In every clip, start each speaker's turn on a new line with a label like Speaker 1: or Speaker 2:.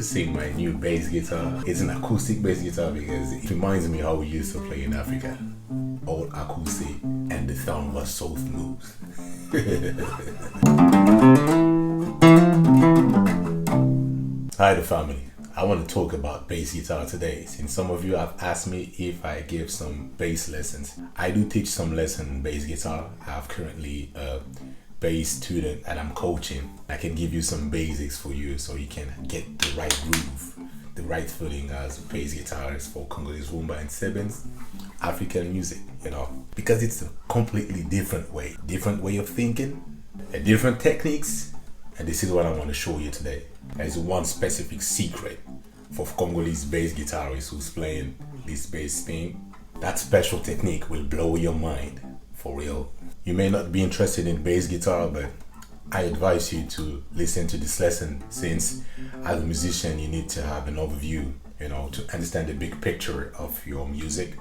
Speaker 1: Saying my new bass guitar. It's an acoustic bass guitar because it reminds me how we used to play in Africa. Old acoustic, and the sound was so smooth. Hi the family. I want to talk about bass guitar today, since some of you have asked me if I give some bass lessons. I do teach some lessons in bass guitar. I have currently a bass student that I'm coaching. I can give you some basics for you so you can get the right groove, the right feeling as a bass guitarist for Congolese Rumba and Sebene's African music, you know, because it's a completely different way of thinking, and different techniques. And this is what I want to show you today. There's one specific secret for Congolese bass guitarist who's playing this bass thing. That special technique will blow your mind, for real. You may not be interested in bass guitar, but I advise you to listen to this lesson, since as a musician you need to have an overview, you know, to understand the big picture of your music,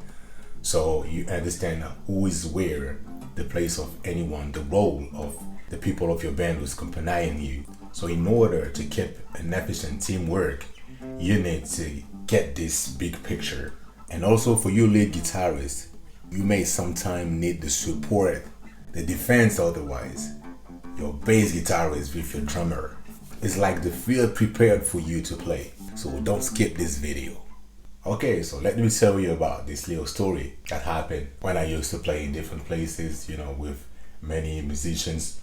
Speaker 1: so you understand who is where, the place of anyone, the role of the people of your band who's accompanying you. So in order to keep an efficient teamwork, you need to get this big picture. And also for you lead guitarists, you may sometimes need the support, the defense otherwise. Your bass guitarist with your drummer. It's like the field prepared for you to play. So don't skip this video. Okay, so let me tell you about this little story that happened when I used to play in different places, you know, with many musicians,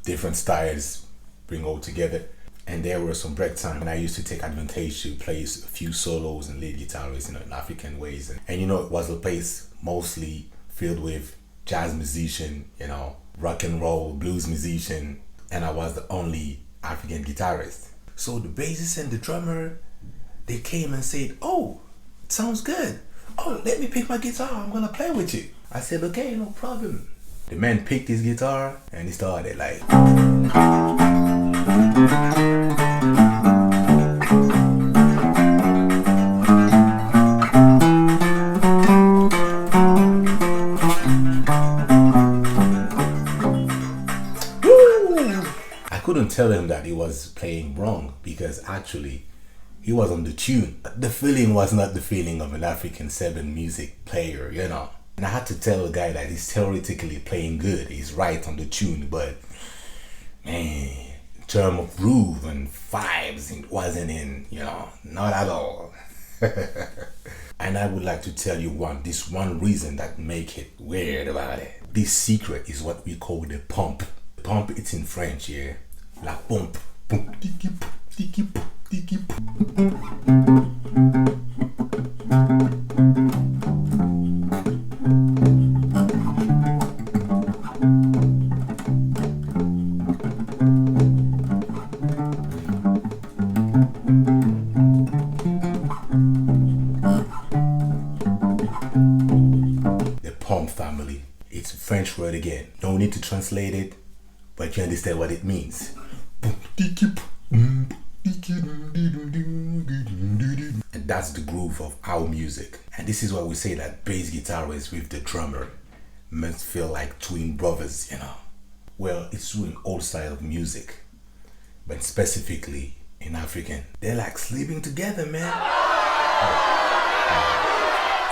Speaker 1: different styles bring all together. And there were some break time and I used to take advantage to play a few solos and lead guitarists, you know, in African ways. And you know, it was a place mostly filled with jazz musician, you know, rock and roll, blues musician, and I was the only African guitarist. So the bassist and the drummer, they came and said, "Oh, it sounds good. Oh, let me pick my guitar, I'm gonna play with you." I said, "Okay, no problem." The man picked his guitar and he started like I couldn't tell him that he was playing wrong, because actually he was on the tune. The feeling was not the feeling of an African Sebene music player, you know. And I had to tell the guy that he's theoretically playing good, he's right on the tune, but man, in terms of groove and vibes, it wasn't in, you know, not at all. And I would like to tell you this one reason that make it weird about it. This secret is what we call the pump. Pump, it's in French, yeah. La pompe. The pump family. It's a French word again. No need to translate it, but you understand what it means. And that's the groove of our music. And this is why we say that bass guitarists with the drummer must feel like twin brothers, you know. Well, it's true in all styles of music, but specifically in African. They're like sleeping together, man.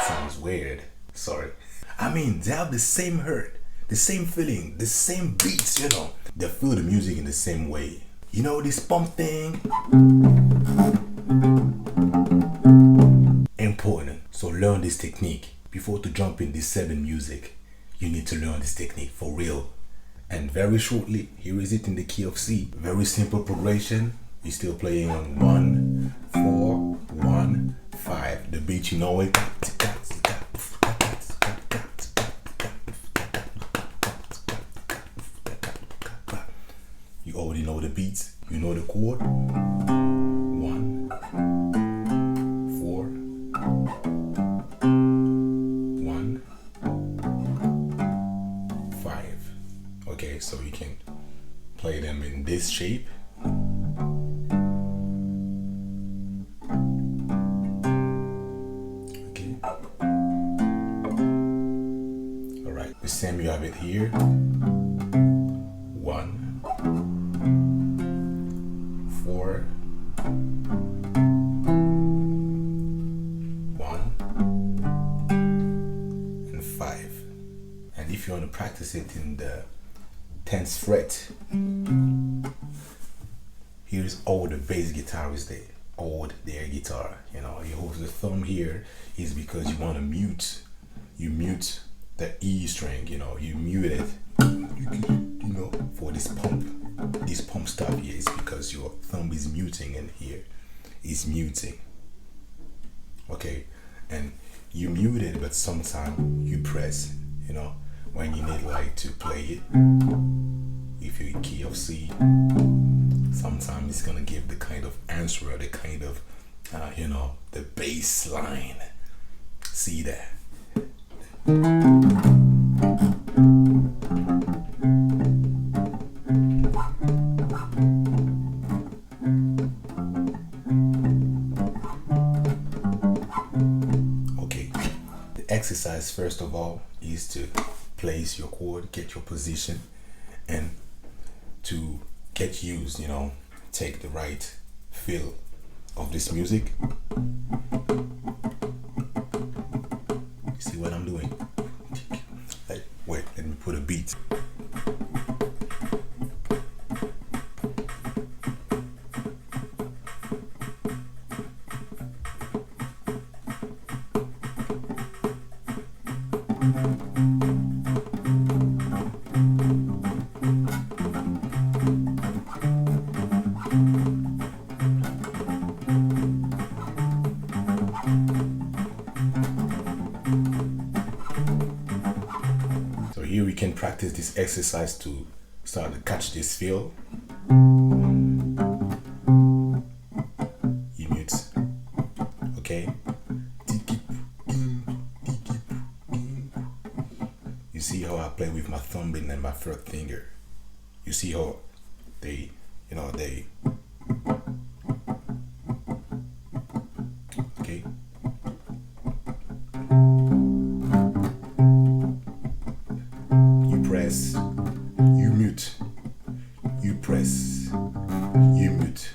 Speaker 1: Sounds weird. Sorry. I mean, they have the same hurt, the same feeling, the same beats, you know. They feel the music in the same way. You know this pump thing? Important. So learn this technique. Before to jump in this Sebene music, you need to learn this technique for real. And very shortly, here is it in the key of C. Very simple progression. You're still playing on 1, 4, 1, 5. The beat, you know it. already know the beats. You know the chord. 1, 4, 1, 5. Okay, so you can play them in this shape. Okay. Alright, the same you have it here. 1, 4, 1, and 5. And if you want to practice it in the 10th fret, here's all the bass guitarists they hold their guitar. You know, you hold the thumb here is because you want to mute. You mute the E string. You know, you mute it. You know, for this pump stuff here is because your thumb is muting, and here is muting. Okay, and you mute it, but sometimes you press. You know, when you need like to play it, if you're in key of C, sometimes it's gonna give the kind of answer, the kind of you know, the bass line. See that? Okay, the exercise first of all is to place your chord, get your position, and to get used, you know, take the right feel of this music. See what I'm doing? Wait, let me put a beat. So here we can practice this exercise to start to catch this feel. You mute, okay? You see how I play with my thumb and my third finger. You see how they, you know, they, okay? You press, you mute, you press, you mute.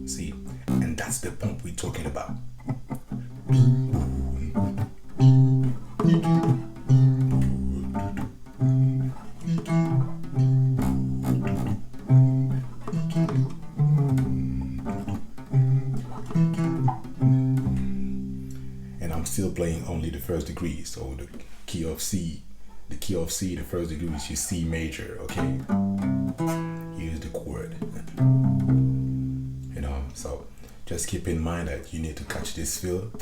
Speaker 1: See, and that's the pump we're talking about. And I'm still playing only the first degree, so the key of C, the first degree is your C major, okay? Here's the chord. You know, so just keep in mind that you need to catch this feel.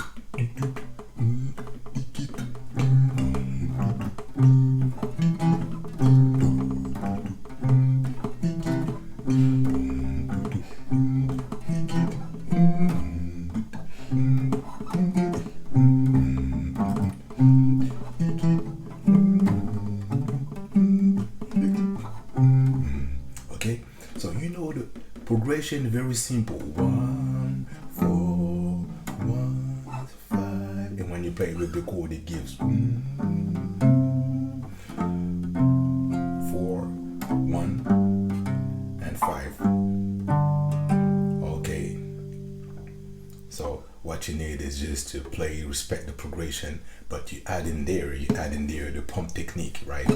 Speaker 1: Okay, so you know the progression, very simple. 1, 4, 1, 5, and when you play with the chord, it gives 4, 1, and 5. Okay, so what you need is just to play, respect the progression, but you add in there the pump technique, right?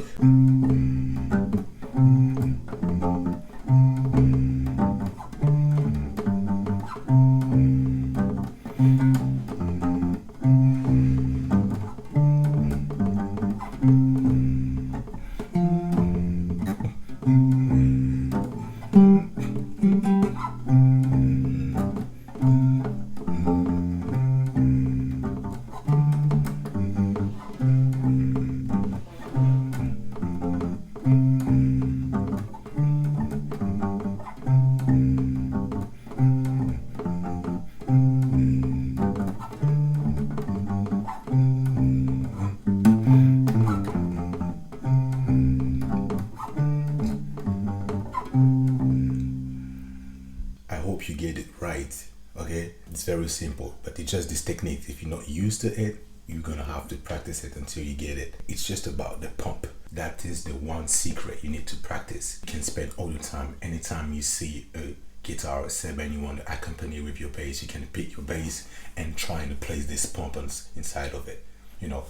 Speaker 1: right. Okay, it's very simple, but it's just this technique. If you're not used to it, you're gonna have to practice it until you get it. It's just about the pump. That is the one secret you need to practice. You can spend all the time, anytime you see a guitar or Sebene and you want to accompany with your bass, you can pick your bass and try to place this pump inside of it. You know.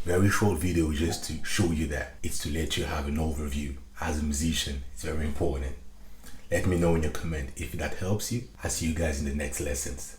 Speaker 1: Very short video just to show you that. It's to let you have an overview. As a musician, it's very important. Let me know in your comment if that helps you. I'll see you guys in the next lessons.